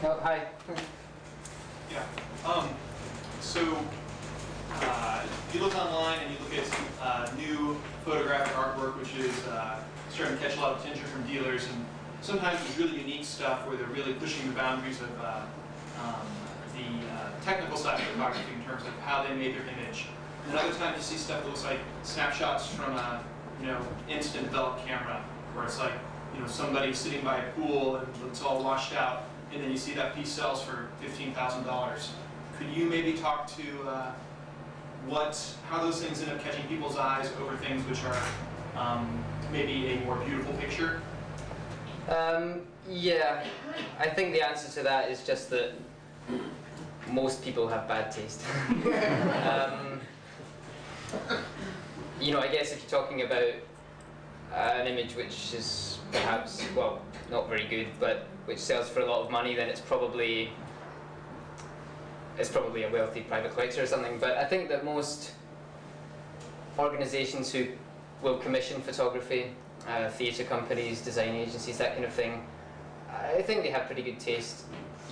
Oh, hi. Yeah. If you look online and you look at new photographic artwork, which is starting to catch a lot of attention from dealers, and sometimes it's really unique stuff where they're really pushing the boundaries of the technical side of photography in terms of how they made their image. And other times you see stuff that looks like snapshots from a instant developed camera, where it's like somebody sitting by a pool and it's all washed out, and then you see that piece sells for $15,000. Could you maybe talk to how those things end up catching people's eyes over things which are maybe a more beautiful picture? Yeah, I think the answer to that is just that most people have bad taste. I guess if you're talking about an image which is perhaps, well, not very good, but which sells for a lot of money, then it's probably a wealthy private collector or something. But I think that most organizations who will commission photography, theatre companies, design agencies, that kind of thing, I think they have pretty good taste,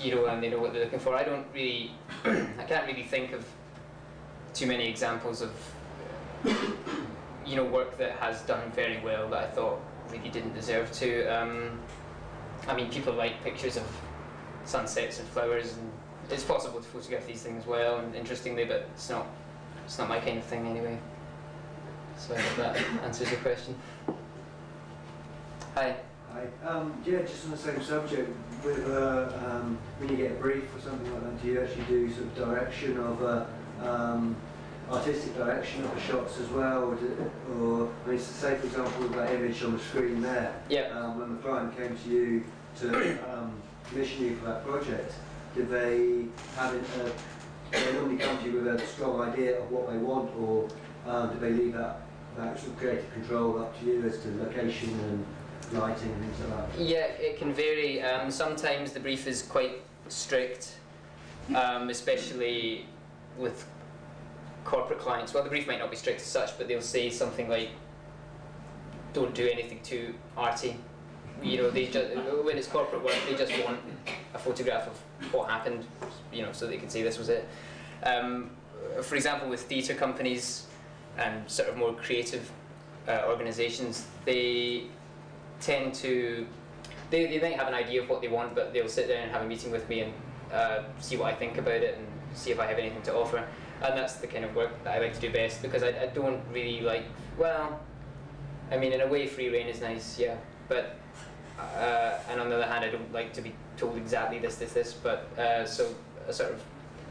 and they know what they're looking for. I don't really, I can't really think of too many examples of, work that has done very well that I thought really didn't deserve to. I mean, people like pictures of sunsets and flowers, and it's possible to photograph these things well and interestingly, but it's not my kind of thing anyway. So I hope that answers your question. Hi. Hi. Yeah, just on the same subject, with when you get a brief or something like that, do you actually do sort of direction of artistic direction of the shots as well, or I mean, say for example with that image on the screen there, when the client came to you to commission you for that project, did they have it? They normally come to you with a strong idea of what they want, or do they leave that sort of creative control up to you as to location and lighting and things like that? Yeah, it can vary. Sometimes the brief is quite strict, especially with corporate clients. Well, the brief might not be strict as such, but they'll say something like, don't do anything too arty. They just, when it's corporate work, they just want a photograph of what happened, so they can say this was it. For example, with theatre companies and sort of more creative organisations, they tend to, they might have an idea of what they want, but they'll sit down and have a meeting with me and see what I think about it and see if I have anything to offer. And that's the kind of work that I like to do best, because I don't really like, well, I mean, in a way free reign is nice, yeah, but and on the other hand, I don't like to be told exactly this, but so a sort of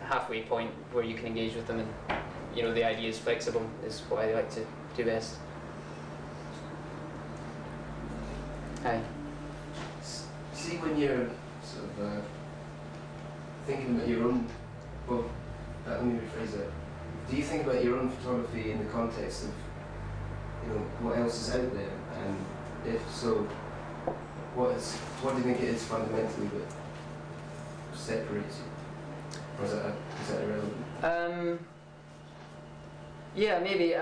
halfway point where you can engage with them and the idea is flexible is what I like to do best. Hi. See, when you're sort of thinking about your own, well, let me rephrase it. Do you think about your own photography in the context of what else is out there, and if so, what do you think it is fundamentally that separates you, or is that irrelevant? Yeah, maybe.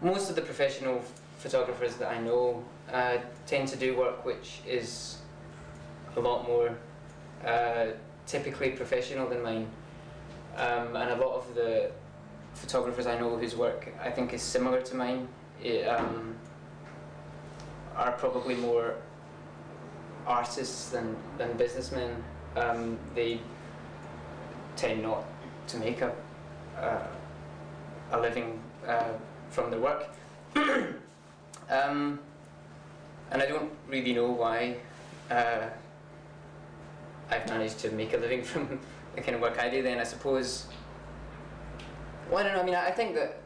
Most of the professional photographers that I know tend to do work which is a lot more typically professional than mine, and a lot of the photographers I know whose work I think is similar to mine are probably more artists than businessmen. They tend not to make a living from their work, and I don't really know why I've managed to make a living from the kind of work I do. Then I suppose, well, I don't know, I mean, I think that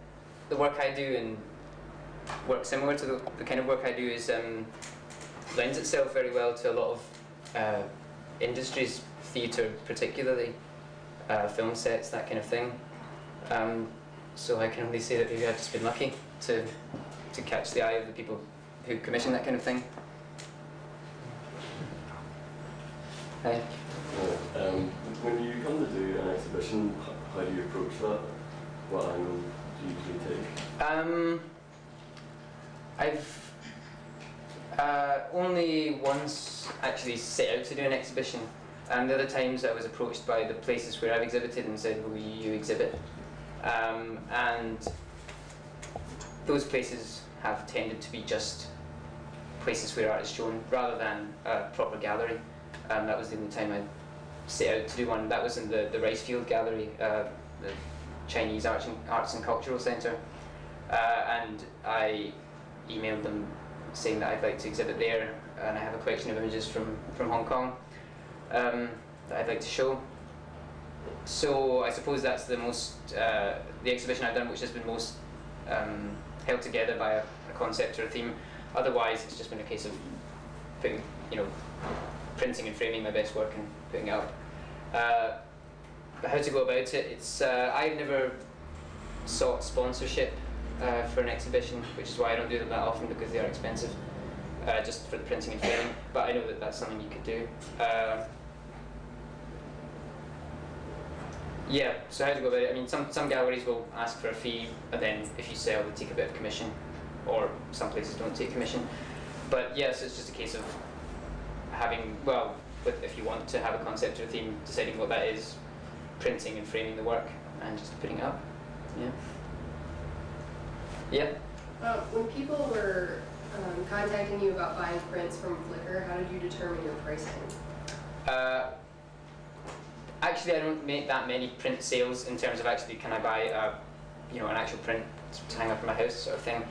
the work I do and work similar to the kind of work I do is lends itself very well to a lot of industries, theatre particularly, film sets, that kind of thing. So I can only say that maybe I've just been lucky to catch the eye of the people who commission that kind of thing. Hi. When you come to do an exhibition, how do you approach that? What angle do you usually take? Only once actually set out to do an exhibition, and the other times I was approached by the places where I've exhibited and said, will you exhibit? And those places have tended to be just places where art is shown rather than a proper gallery. That was the only time I set out to do one. That was in the Ricefield Gallery, the Chinese Arts and Cultural Centre, and I emailed them saying that I'd like to exhibit there, and I have a collection of images from Hong Kong that I'd like to show. So I suppose that's the most the exhibition I've done which has been most held together by a concept or a theme. Otherwise, it's just been a case of putting, printing and framing my best work and putting it up. But how to go about it? It's I've never sought sponsorship for an exhibition, which is why I don't do them that often, because they are expensive, just for the printing and framing. But I know that that's something you could do. Yeah, so how to go about it? I mean, some galleries will ask for a fee, and then if you sell, they take a bit of commission, or some places don't take commission. But yes, it's just a case of having, if you want to have a concept or a theme, deciding what that is, printing and framing the work, and just putting it up. Yeah. Yeah. When people were contacting you about buying prints from Flickr, how did you determine your pricing? Actually, I don't make that many print sales in terms of actually can I buy an actual print to hang up in my house sort of thing.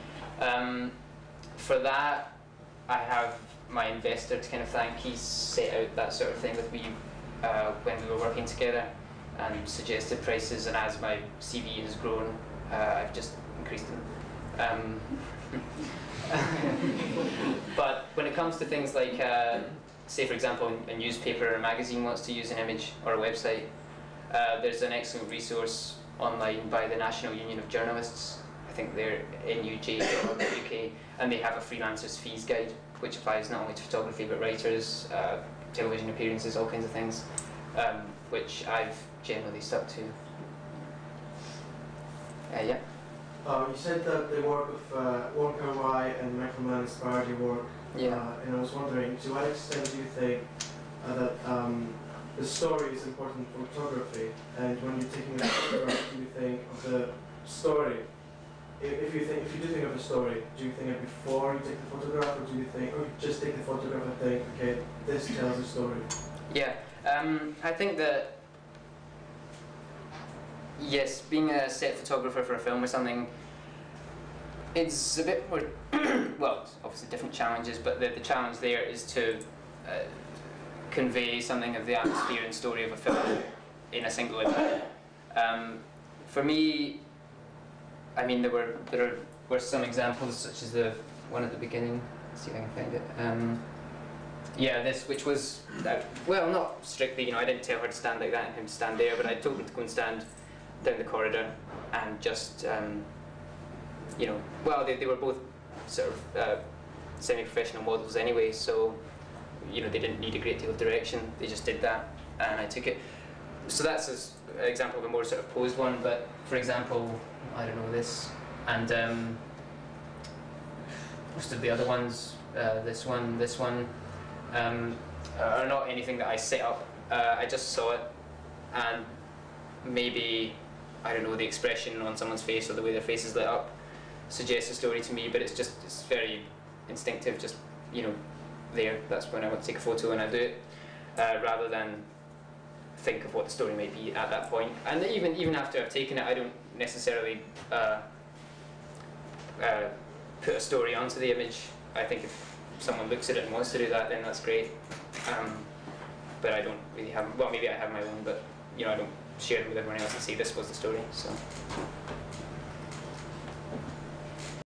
For that, I have my investor to kind of thank. He's set out that sort of thing with me when we were working together and suggested prices, and as my CV has grown, I've just increased them. But when it comes to things like, say for example, a newspaper or a magazine wants to use an image or a website, there's an excellent resource online by the National Union of Journalists. I think they're nuj.org.uk, and they have a freelancer's fees guide, which applies not only to photography but writers, television appearances, all kinds of things, which I've generally stuck to. Yeah. You said that the work of Wong Kar-wai and Michael Mann inspired your work. Yeah. And I was wondering, to what extent do you think that the story is important for photography? And when you're taking a photograph, do you think of the story? If you do think of the story, do you think it before you take the photograph, or do you just take the photograph and think, okay, this tells a story? Yeah. I think that, yes, being a set photographer for a film or something, it's a bit more, well, obviously different challenges, but the challenge there is to convey something of the atmosphere and story of a film in a single image. For me, I mean, there were some examples, such as the one at the beginning. Let's see if I can find it. Yeah, this, which was, well, not strictly, I didn't tell her to stand like that and him to stand there, but I told him to go and stand down the corridor and just, well, they were both sort of semi-professional models anyway, so, they didn't need a great deal of direction, they just did that, and I took it. So that's an example of a more sort of posed one, but for example, I don't know, this, and most of the other ones, this one, are not anything that I set up. I just saw it, and maybe, I don't know, the expression on someone's face or the way their face is lit up suggests a story to me, but it's very instinctive, just, there. That's when I want to take a photo and I do it, rather than think of what the story might be at that point. And even after I've taken it, I don't necessarily put a story onto the image. I think if someone looks at it and wants to do that, then that's great. But I don't really have, well, maybe I have my own, but I don't share them with everyone else and say this was the story. So.